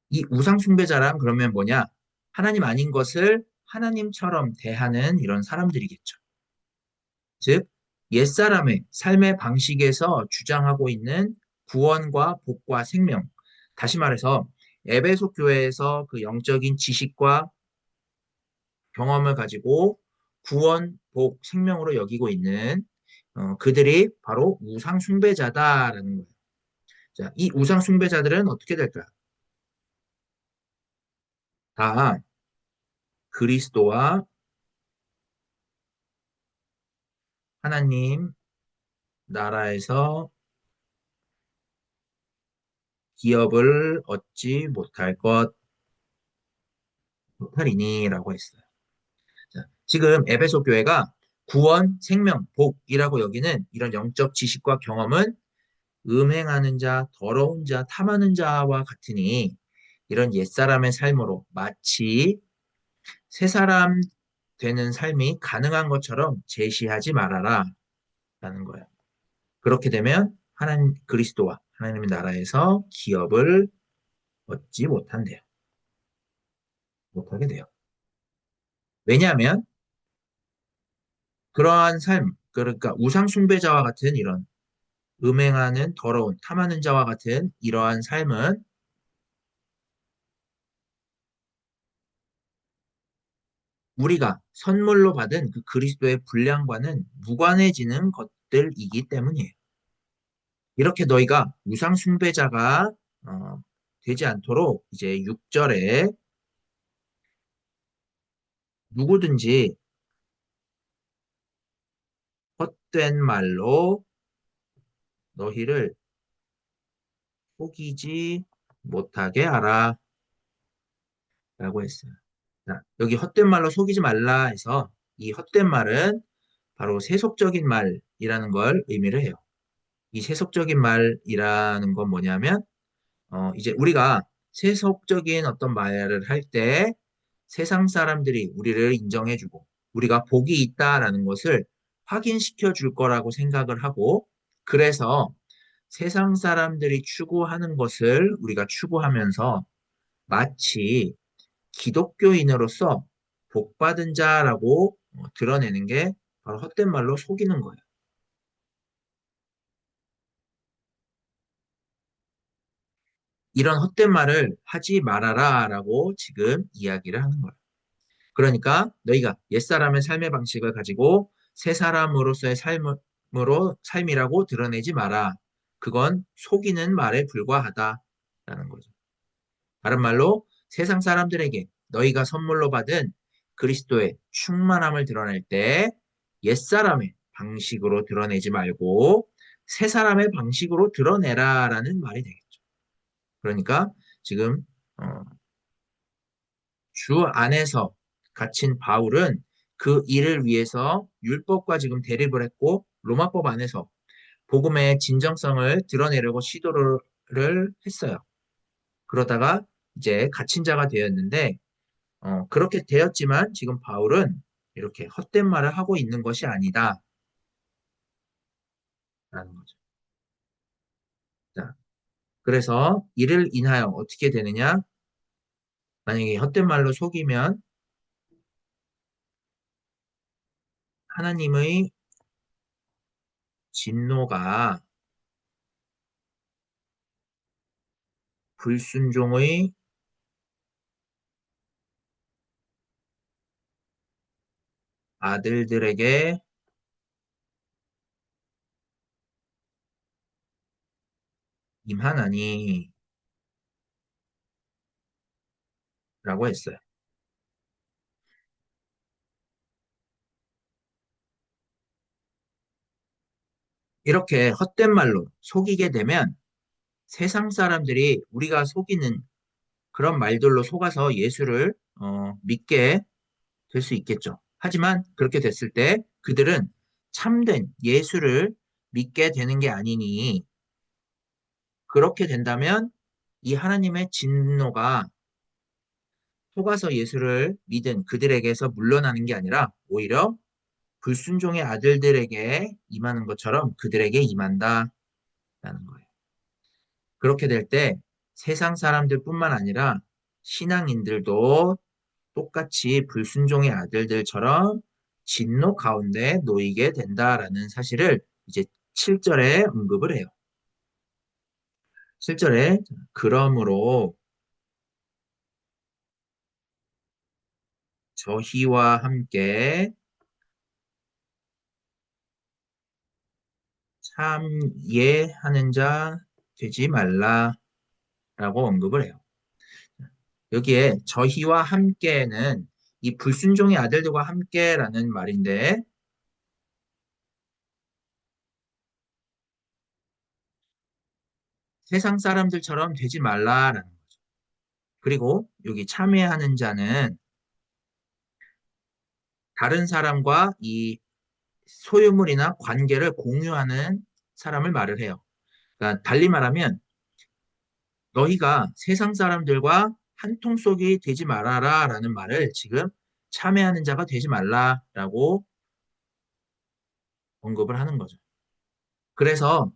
이 우상 숭배자란 그러면 뭐냐? 하나님 아닌 것을 하나님처럼 대하는 이런 사람들이겠죠. 즉, 옛사람의 삶의 방식에서 주장하고 있는 구원과 복과 생명. 다시 말해서 에베소 교회에서 그 영적인 지식과 경험을 가지고 구원, 복, 생명으로 여기고 있는 그들이 바로 우상 숭배자다라는 거예요. 자, 이 우상 숭배자들은 어떻게 될까요? 다 그리스도와 하나님 나라에서 기업을 얻지 못하리니라고 했어요. 자, 지금 에베소 교회가 구원, 생명, 복이라고 여기는 이런 영적 지식과 경험은 음행하는 자, 더러운 자, 탐하는 자와 같으니 이런 옛사람의 삶으로 마치 새 사람 되는 삶이 가능한 것처럼 제시하지 말아라 라는 거예요. 그렇게 되면 하나님 그리스도와 하나님의 나라에서 기업을 얻지 못한대요. 못하게 돼요. 왜냐하면 그러한 삶, 그러니까 우상 숭배자와 같은 이런 음행하는 더러운 탐하는 자와 같은 이러한 삶은 우리가 선물로 받은 그 그리스도의 분량과는 무관해지는 것들이기 때문이에요. 이렇게 너희가 우상 숭배자가 되지 않도록 이제 6절에 누구든지 헛된 말로 너희를 속이지 못하게 하라 라고 했어요. 자, 여기 헛된 말로 속이지 말라 해서 이 헛된 말은 바로 세속적인 말이라는 걸 의미를 해요. 이 세속적인 말이라는 건 뭐냐면 이제 우리가 세속적인 어떤 말을 할 때 세상 사람들이 우리를 인정해주고 우리가 복이 있다라는 것을 확인시켜 줄 거라고 생각을 하고 그래서 세상 사람들이 추구하는 것을 우리가 추구하면서 마치 기독교인으로서 복받은 자라고 드러내는 게 바로 헛된 말로 속이는 거예요. 이런 헛된 말을 하지 말아라 라고 지금 이야기를 하는 거예요. 그러니까 너희가 옛사람의 삶의 방식을 가지고 새 사람으로서의 삶이라고 드러내지 마라. 그건 속이는 말에 불과하다라는 거죠. 다른 말로 세상 사람들에게 너희가 선물로 받은 그리스도의 충만함을 드러낼 때 옛사람의 방식으로 드러내지 말고 새 사람의 방식으로 드러내라라는 말이 되겠죠. 그러니까 지금 어, 주 안에서 갇힌 바울은 그 일을 위해서 율법과 지금 대립을 했고 로마법 안에서 복음의 진정성을 드러내려고 시도를 했어요. 그러다가 이제 갇힌 자가 되었는데 그렇게 되었지만 지금 바울은 이렇게 헛된 말을 하고 있는 것이 아니다라는 거죠. 자, 그래서 이를 인하여 어떻게 되느냐? 만약에 헛된 말로 속이면 하나님의 진노가 불순종의 아들들에게 임하나니 라고 했어요. 이렇게 헛된 말로 속이게 되면 세상 사람들이 우리가 속이는 그런 말들로 속아서 예수를 믿게 될 수 있겠죠. 하지만 그렇게 됐을 때 그들은 참된 예수를 믿게 되는 게 아니니 그렇게 된다면 이 하나님의 진노가 속아서 예수를 믿은 그들에게서 물러나는 게 아니라 오히려 불순종의 아들들에게 임하는 것처럼 그들에게 임한다라는 거예요. 그렇게 될 때 세상 사람들뿐만 아니라 신앙인들도 똑같이 불순종의 아들들처럼 진노 가운데 놓이게 된다라는 사실을 이제 7절에 언급을 해요. 7절에 그러므로 저희와 함께 참예하는 자 되지 말라라고 언급을 해요. 여기에 저희와 함께는 이 불순종의 아들들과 함께라는 말인데 세상 사람들처럼 되지 말라라는 거죠. 그리고 여기 참회하는 자는 다른 사람과 이 소유물이나 관계를 공유하는 사람을 말을 해요. 그러니까 달리 말하면 너희가 세상 사람들과 한 통속이 되지 말아라 라는 말을 지금 참회하는 자가 되지 말라라고 언급을 하는 거죠. 그래서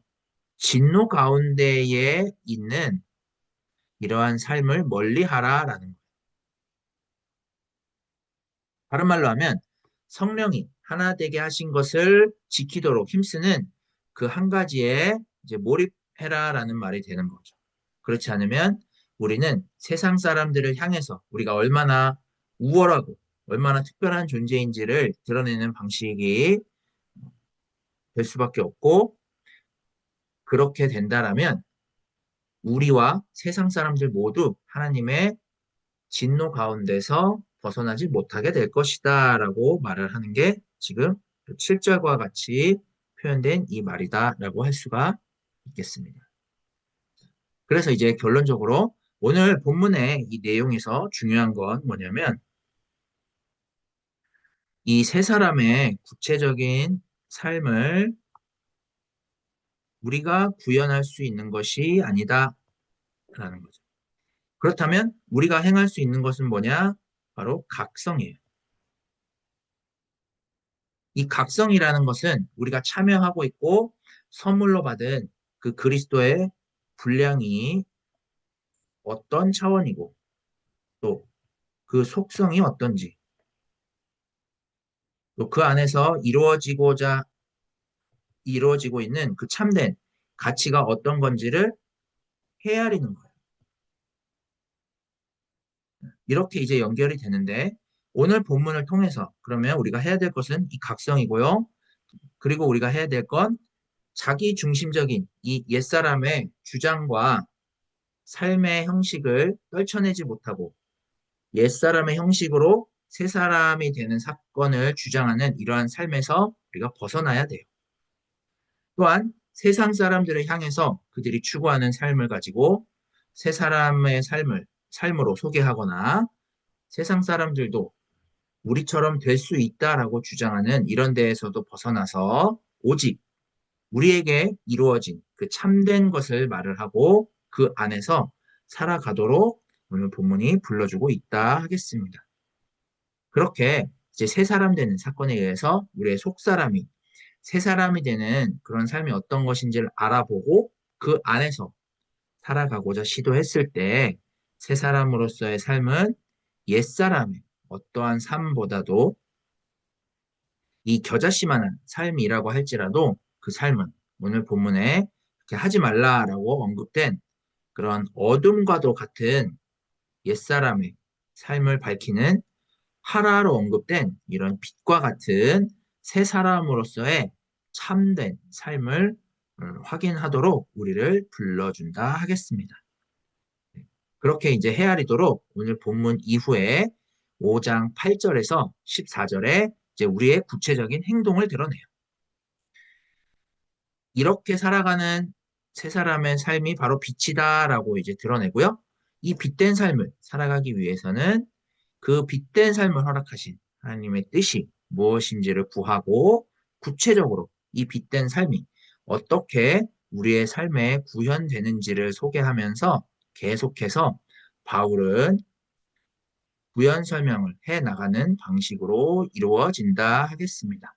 진노 가운데에 있는 이러한 삶을 멀리 하라라는 거예요. 다른 말로 하면 성령이 하나 되게 하신 것을 지키도록 힘쓰는 그 한 가지에 이제 몰입해라라는 말이 되는 거죠. 그렇지 않으면 우리는 세상 사람들을 향해서 우리가 얼마나 우월하고 얼마나 특별한 존재인지를 드러내는 방식이 될 수밖에 없고 그렇게 된다라면 우리와 세상 사람들 모두 하나님의 진노 가운데서 벗어나지 못하게 될 것이다 라고 말을 하는 게 지금 7절과 같이 표현된 이 말이다라고 할 수가 있겠습니다. 그래서 이제 결론적으로 오늘 본문의 이 내용에서 중요한 건 뭐냐면 이 세 사람의 구체적인 삶을 우리가 구현할 수 있는 것이 아니다라는 거죠. 그렇다면 우리가 행할 수 있는 것은 뭐냐? 바로 각성이에요. 이 각성이라는 것은 우리가 참여하고 있고 선물로 받은 그 그리스도의 분량이 어떤 차원이고 또 그 속성이 어떤지, 또 그 안에서 이루어지고 있는 그 참된 가치가 어떤 건지를 헤아리는 거예요. 이렇게 이제 연결이 되는데 오늘 본문을 통해서 그러면 우리가 해야 될 것은 이 각성이고요. 그리고 우리가 해야 될 건 자기 중심적인 이 옛사람의 주장과 삶의 형식을 떨쳐내지 못하고 옛사람의 형식으로 새사람이 되는 사건을 주장하는 이러한 삶에서 우리가 벗어나야 돼요. 또한 세상 사람들을 향해서 그들이 추구하는 삶을 가지고 새 사람의 삶으로 소개하거나 세상 사람들도 우리처럼 될 수 있다라고 주장하는 이런 데에서도 벗어나서 오직 우리에게 이루어진 그 참된 것을 말을 하고 그 안에서 살아가도록 오늘 본문이 불러주고 있다 하겠습니다. 그렇게 이제 새 사람 되는 사건에 의해서 우리의 속 사람이 새 사람이 되는 그런 삶이 어떤 것인지를 알아보고 그 안에서 살아가고자 시도했을 때 새 사람으로서의 삶은 옛 사람의 어떠한 삶보다도 이 겨자씨만한 삶이라고 할지라도 그 삶은 오늘 본문에 이렇게 하지 말라라고 언급된 그런 어둠과도 같은 옛사람의 삶을 밝히는 하라로 언급된 이런 빛과 같은 새 사람으로서의 참된 삶을 확인하도록 우리를 불러준다 하겠습니다. 그렇게 이제 헤아리도록 오늘 본문 이후에 5장 8절에서 14절에 이제 우리의 구체적인 행동을 드러내요. 이렇게 살아가는 세 사람의 삶이 바로 빛이다라고 이제 드러내고요. 이 빛된 삶을 살아가기 위해서는 그 빛된 삶을 허락하신 하나님의 뜻이 무엇인지를 구하고 구체적으로 이 빛된 삶이 어떻게 우리의 삶에 구현되는지를 소개하면서 계속해서 바울은 구현 설명을 해 나가는 방식으로 이루어진다 하겠습니다.